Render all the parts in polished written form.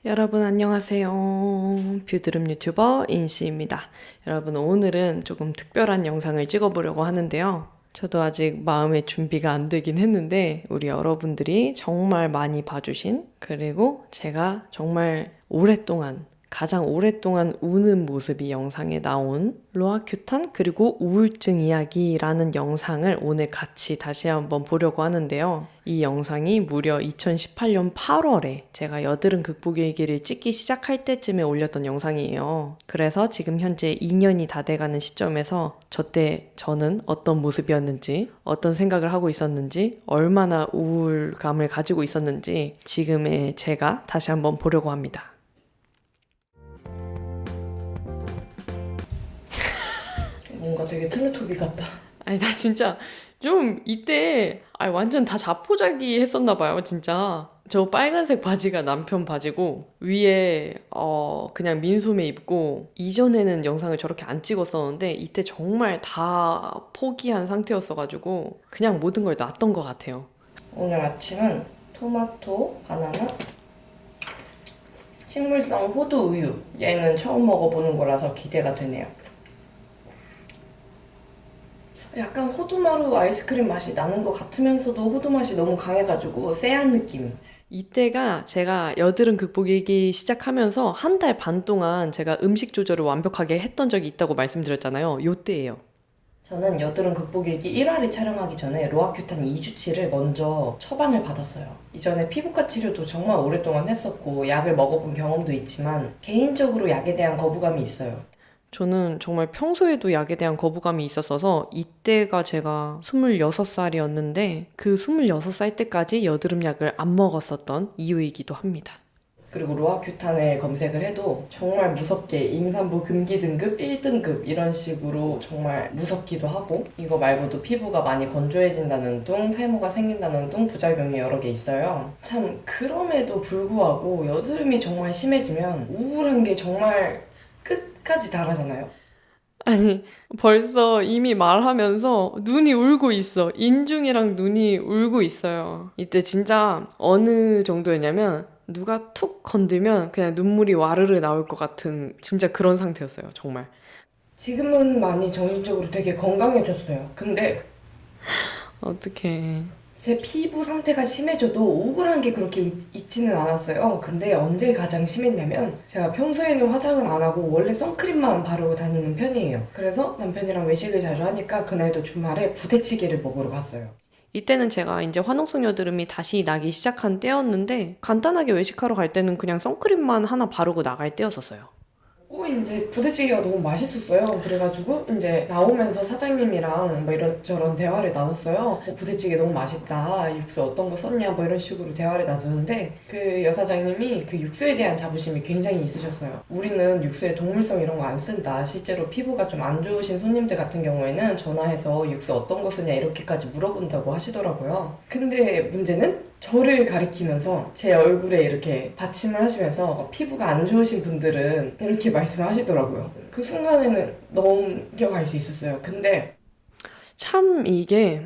여러분 안녕하세요. 뷰드름 유튜버 인씨입니다. 여러분 오늘은 조금 특별한 영상을 찍어보려고 하는데요. 저도 아직 마음의 준비가 안 되긴 했는데 우리 여러분들이 정말 많이 봐주신, 그리고 제가 정말 가장 오랫동안 우는 모습이 영상에 나온 로아큐탄 그리고 우울증 이야기라는 영상을 오늘 같이 다시 한번 보려고 하는데요. 이 영상이 무려 2018년 8월에 제가 여드름 극복 일기를 찍기 시작할 때쯤에 올렸던 영상이에요. 그래서 지금 현재 2년이 다 돼가는 시점에서 저때 저는 어떤 모습이었는지, 어떤 생각을 하고 있었는지, 얼마나 우울감을 가지고 있었는지 지금의 제가 다시 한번 보려고 합니다. 뭔가 되게 텔레토비 같다. 아니 나 진짜 좀 이때 완전 다 자포자기 했었나 봐요 진짜. 저 빨간색 바지가 남편 바지고 위에 그냥 민소매 입고, 이전에는 영상을 저렇게 안 찍었었는데 이때 정말 다 포기한 상태였어가지고 그냥 모든 걸 놨던 것 같아요. 오늘 아침은 토마토, 바나나, 식물성 호두 우유. 얘는 처음 먹어보는 거라서 기대가 되네요. 약간 호두마루 아이스크림 맛이 나는 것 같으면서도 호두 맛이 너무 강해가지고 쎄한 느낌. 이때가 제가 여드름 극복일기 시작하면서 한 달 반 동안 제가 음식 조절을 완벽하게 했던 적이 있다고 말씀드렸잖아요. 요때예요. 저는 여드름 극복일기 1화를 촬영하기 전에 로아큐탄 2주치를 먼저 처방을 받았어요. 이전에 피부과 치료도 정말 오랫동안 했었고 약을 먹어본 경험도 있지만 개인적으로 약에 대한 거부감이 있어요. 저는 정말 평소에도 약에 대한 거부감이 있었어서 이때가 제가 26살이었는데 그 26살 때까지 여드름 약을 안 먹었었던 이유이기도 합니다. 그리고 로아큐탄을 검색을 해도 정말 무섭게 임산부 금기 등급 1등급 이런 식으로 정말 무섭기도 하고, 이거 말고도 피부가 많이 건조해진다는 둥, 탈모가 생긴다는 둥 부작용이 여러 개 있어요. 참 그럼에도 불구하고 여드름이 정말 심해지면 우울한 게 정말 끝까지 달하잖아요. 아니, 벌써 이미 말하면서 눈이 울고 있어. 인중이랑 눈이 울고 있어요. 이때 진짜 어느 정도였냐면 누가 툭 건들면 그냥 눈물이 와르르 나올 것 같은 진짜 그런 상태였어요. 정말. 지금은 많이 정신적으로 되게 건강해졌어요. 근데 어떡해. 제 피부 상태가 심해져도 우울한 게 그렇게 있지는 않았어요. 근데 언제 가장 심했냐면 제가 평소에는 화장을 안 하고 원래 선크림만 바르고 다니는 편이에요. 그래서 남편이랑 외식을 자주 하니까 그날도 주말에 부대찌개를 먹으러 갔어요. 이때는 제가 이제 화농성 여드름이 다시 나기 시작한 때였는데 간단하게 외식하러 갈 때는 그냥 선크림만 하나 바르고 나갈 때였었어요. 꼭 이제 부대찌개가 너무 맛있었어요. 그래가지고 이제 나오면서 사장님이랑 뭐 이런저런 대화를 나눴어요. 부대찌개 너무 맛있다. 육수 어떤 거 썼냐 뭐 이런 식으로 대화를 나누는데 그 여사장님이 그 육수에 대한 자부심이 굉장히 있으셨어요. 우리는 육수에 동물성 이런 거 안 쓴다. 실제로 피부가 좀 안 좋으신 손님들 같은 경우에는 전화해서 육수 어떤 거 쓰냐 이렇게까지 물어본다고 하시더라고요. 근데 문제는 저를 가리키면서 제 얼굴에 이렇게 받침을 하시면서 피부가 안 좋으신 분들은 이렇게 말씀하시더라고요. 그 순간에는 넘겨갈 수 있었어요. 근데 참 이게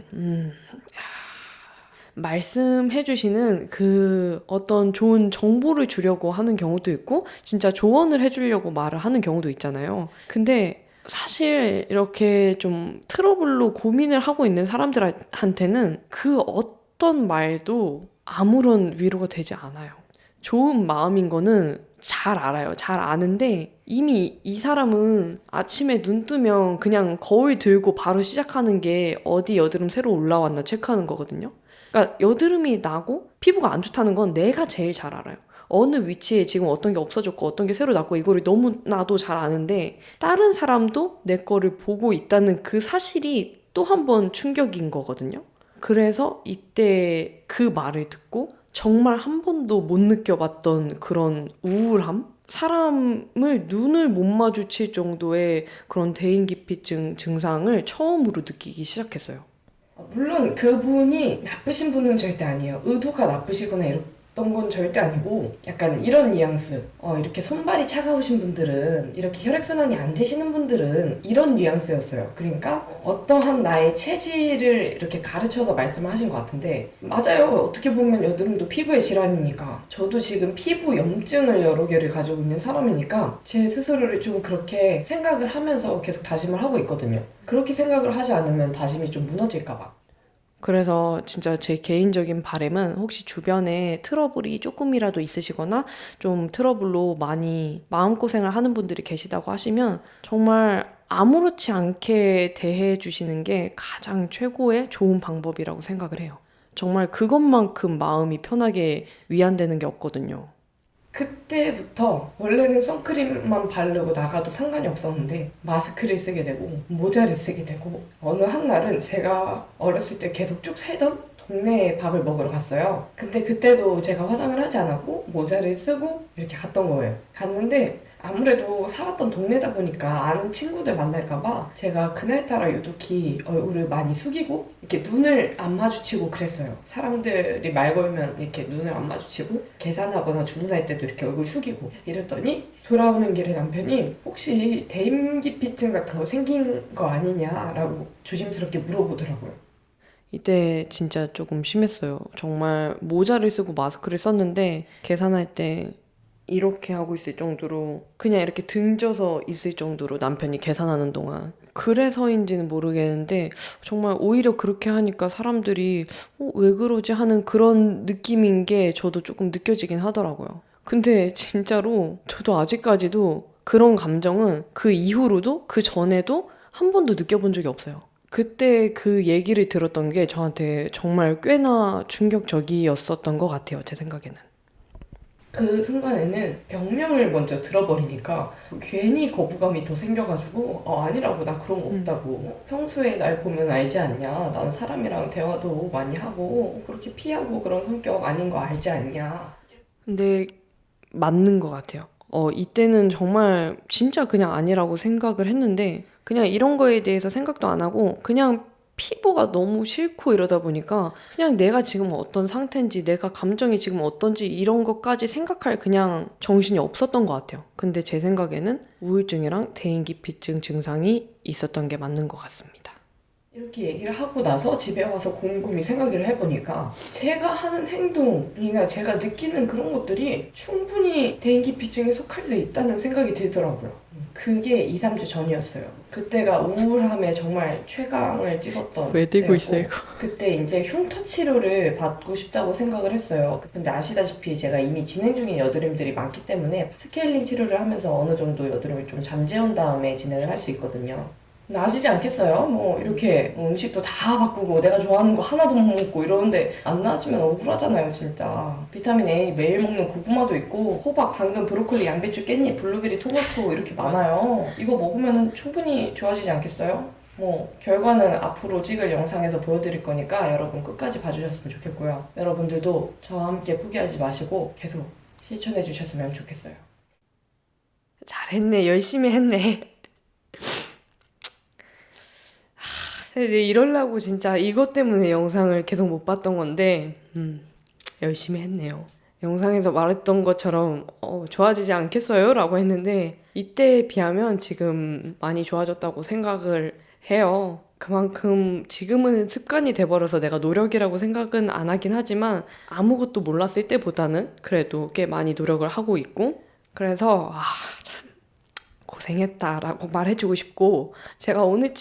말씀해주시는 그 어떤 좋은 정보를 주려고 하는 경우도 있고 진짜 조언을 해주려고 말을 하는 경우도 있잖아요. 근데 사실 이렇게 좀 트러블로 고민을 하고 있는 사람들한테는 그 어떤 말도 아무런 위로가 되지 않아요. 좋은 마음인 거는 잘 알아요. 잘 아는데 이미 이 사람은 아침에 눈 뜨면 그냥 거울 들고 바로 시작하는 게 어디 여드름 새로 올라왔나 체크하는 거거든요. 그러니까 여드름이 나고 피부가 안 좋다는 건 내가 제일 잘 알아요. 어느 위치에 지금 어떤 게 없어졌고 어떤 게 새로 났고 이거를 너무나도 잘 아는데 다른 사람도 내 거를 보고 있다는 그 사실이 또 한 번 충격인 거거든요. 그래서 이때 그 말을 듣고 정말 한 번도 못 느껴봤던 그런 우울함? 사람을 눈을 못 마주칠 정도의 그런 대인기피증 증상을 처음으로 느끼기 시작했어요. 물론 그분이 나쁘신 분은 절대 아니에요. 의도가 나쁘시거나 건 절대 아니고 약간 이런 뉘앙스. 이렇게 손발이 차가우신 분들은, 이렇게 혈액순환이 안 되시는 분들은 이런 뉘앙스였어요. 그러니까 어떠한 나의 체질을 이렇게 가르쳐서 말씀을 하신 것 같은데, 맞아요. 어떻게 보면 여드름도 피부의 질환이니까. 저도 지금 피부 염증을 여러 개를 가지고 있는 사람이니까 제 스스로를 좀 그렇게 생각을 하면서 계속 다짐을 하고 있거든요. 그렇게 생각을 하지 않으면 다짐이 좀 무너질까 봐. 그래서 진짜 제 개인적인 바람은, 혹시 주변에 트러블이 조금이라도 있으시거나 좀 트러블로 많이 마음고생을 하는 분들이 계시다고 하시면 정말 아무렇지 않게 대해 주시는 게 가장 최고의 좋은 방법이라고 생각을 해요. 정말 그것만큼 마음이 편하게 위안되는 게 없거든요. 그때부터 원래는 선크림만 바르고 나가도 상관이 없었는데 마스크를 쓰게 되고 모자를 쓰게 되고, 어느 한날은 제가 어렸을 때 계속 쭉 살던 동네에 밥을 먹으러 갔어요. 근데 그때도 제가 화장을 하지 않았고 모자를 쓰고 이렇게 갔던 거예요. 갔는데 아무래도 살았던 동네다 보니까 아는 친구들 만날까봐 제가 그날따라 유독히 얼굴을 많이 숙이고 이렇게 눈을 안 마주치고 그랬어요. 사람들이 말 걸면 이렇게 눈을 안 마주치고, 계산하거나 주문할 때도 이렇게 얼굴 숙이고 이랬더니, 돌아오는 길에 남편이 혹시 대인기피증 같은 거 생긴 거 아니냐라고 조심스럽게 물어보더라고요. 이때 진짜 조금 심했어요. 정말 모자를 쓰고 마스크를 썼는데 계산할 때 이렇게 하고 있을 정도로, 그냥 이렇게 등져서 있을 정도로, 남편이 계산하는 동안. 그래서인지는 모르겠는데 정말 오히려 그렇게 하니까 사람들이 왜 그러지 하는 그런 느낌인 게 저도 조금 느껴지긴 하더라고요. 근데 진짜로 저도 아직까지도 그런 감정은 그 이후로도 그 전에도 한 번도 느껴본 적이 없어요. 그때 그 얘기를 들었던 게 저한테 정말 꽤나 충격적이었었던 것 같아요, 제 생각에는. 그 순간에는 병명을 먼저 들어버리니까 괜히 거부감이 더 생겨가지고, 아니라고, 나 그런 거 없다고. 평소에 날 보면 알지 않냐, 나는 사람이랑 대화도 많이 하고 그렇게 피하고 그런 성격 아닌 거 알지 않냐. 근데 맞는 것 같아요. 이때는 정말 진짜 그냥 아니라고 생각을 했는데, 그냥 이런 거에 대해서 생각도 안 하고 그냥 피부가 너무 싫고 이러다 보니까 그냥 내가 지금 어떤 상태인지, 내가 감정이 지금 어떤지 이런 것까지 생각할 그냥 정신이 없었던 것 같아요. 근데 제 생각에는 우울증이랑 대인기피증 증상이 있었던 게 맞는 것 같습니다. 이렇게 얘기를 하고 나서 집에 와서 곰곰이 생각을 해보니까 제가 하는 행동이나 제가 느끼는 그런 것들이 충분히 대인기피증에 속할 수 있다는 생각이 들더라고요. 그게 2, 3주 전이었어요. 그때가 우울함에 정말 최강을 찍었던 왜 들고 있어, 때였고, 이거? 그때 이제 흉터 치료를 받고 싶다고 생각을 했어요. 근데 아시다시피 제가 이미 진행 중인 여드름들이 많기 때문에 스케일링 치료를 하면서 어느 정도 여드름을 좀 잠재운 다음에 진행을 할 수 있거든요. 나아지지 않겠어요? 뭐 이렇게 음식도 다 바꾸고 내가 좋아하는 거 하나도 못 먹고 이러는데 안 나아지면 억울하잖아요, 진짜. 비타민 A 매일 먹는 고구마도 있고, 호박, 당근, 브로콜리, 양배추, 깻잎, 블루베리, 토마토 이렇게 많아요. 이거 먹으면 충분히 좋아지지 않겠어요? 뭐 결과는 앞으로 찍을 영상에서 보여드릴 거니까 여러분 끝까지 봐주셨으면 좋겠고요. 여러분들도 저와 함께 포기하지 마시고 계속 실천해 주셨으면 좋겠어요. 잘했네, 열심히 했네. 근데 이러려고 진짜 이것 때문에 영상을 계속 못 봤던 건데, 열심히 했네요. 영상에서 말했던 것처럼 좋아지지 않겠어요? 라고 했는데, 이때에 비하면 지금 많이 좋아졌다고 생각을 해요. 그만큼 지금은 습관이 돼버려서 내가 노력이라고 생각은 안 하긴 하지만, 아무것도 몰랐을 때보다는 그래도 꽤 많이 노력을 하고 있고, 그래서 참 고생했다라고 말해주고 싶고, 제가 오늘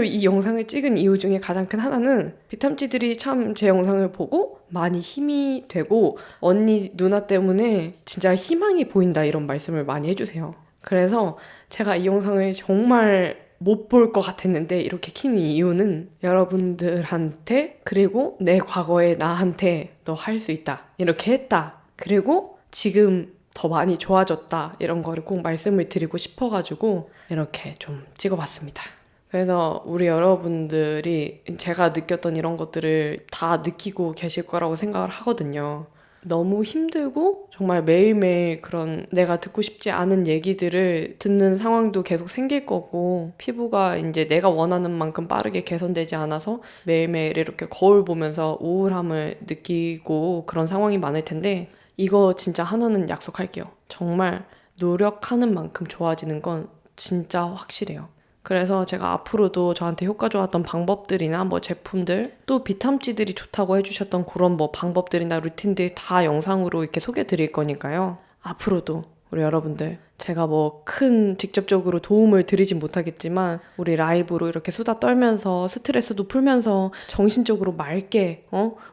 이 영상을 찍은 이유 중에 가장 큰 하나는 비탐지들이 참 제 영상을 보고 많이 힘이 되고, 언니 누나 때문에 진짜 희망이 보인다 이런 말씀을 많이 해주세요. 그래서 제가 이 영상을 정말 못 볼 것 같았는데 이렇게 키는 이유는 여러분들한테, 그리고 내 과거의 나한테 너 할 수 있다, 이렇게 했다, 그리고 지금 더 많이 좋아졌다, 이런 거를 꼭 말씀을 드리고 싶어가지고 이렇게 좀 찍어봤습니다. 그래서 우리 여러분들이 제가 느꼈던 이런 것들을 다 느끼고 계실 거라고 생각을 하거든요. 너무 힘들고 정말 매일매일 그런 내가 듣고 싶지 않은 얘기들을 듣는 상황도 계속 생길 거고 피부가 이제 내가 원하는 만큼 빠르게 개선되지 않아서 매일매일 이렇게 거울 보면서 우울함을 느끼고 그런 상황이 많을 텐데 이거 진짜 하나는 약속할게요. 정말 노력하는 만큼 좋아지는 건 진짜 확실해요. 그래서 제가 앞으로도 저한테 효과 좋았던 방법들이나 뭐 제품들 또 비탐지들이 좋다고 해주셨던 그런 뭐 방법들이나 루틴들 다 영상으로 이렇게 소개해 드릴 거니까요. 앞으로도 우리 여러분들 제가 뭐 큰 직접적으로 도움을 드리진 못하겠지만 우리 라이브로 이렇게 수다 떨면서 스트레스도 풀면서 정신적으로 맑게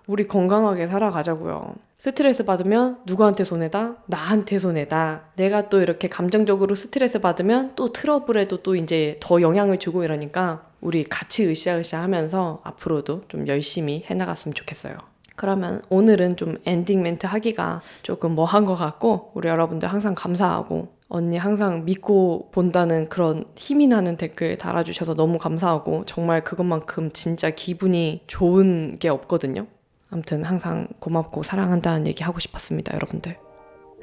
우리 건강하게 살아가자고요. 스트레스 받으면 누구한테 손해다? 나한테 손해다. 내가 또 이렇게 감정적으로 스트레스 받으면 또 트러블에도 또 이제 더 영향을 주고 이러니까 우리 같이 으쌰으쌰 하면서 앞으로도 좀 열심히 해나갔으면 좋겠어요. 그러면 오늘은 좀 엔딩 멘트 하기가 조금 뭐한 것 같고 우리 여러분들 항상 감사하고 언니 항상 믿고 본다는 그런 힘이 나는 댓글 달아주셔서 너무 감사하고 정말 그것만큼 진짜 기분이 좋은 게 없거든요. 아무튼 항상 고맙고 사랑한다는 얘기 하고 싶었습니다. 여러분들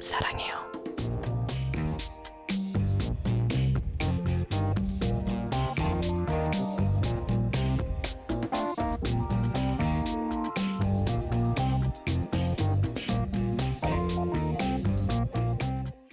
사랑해요.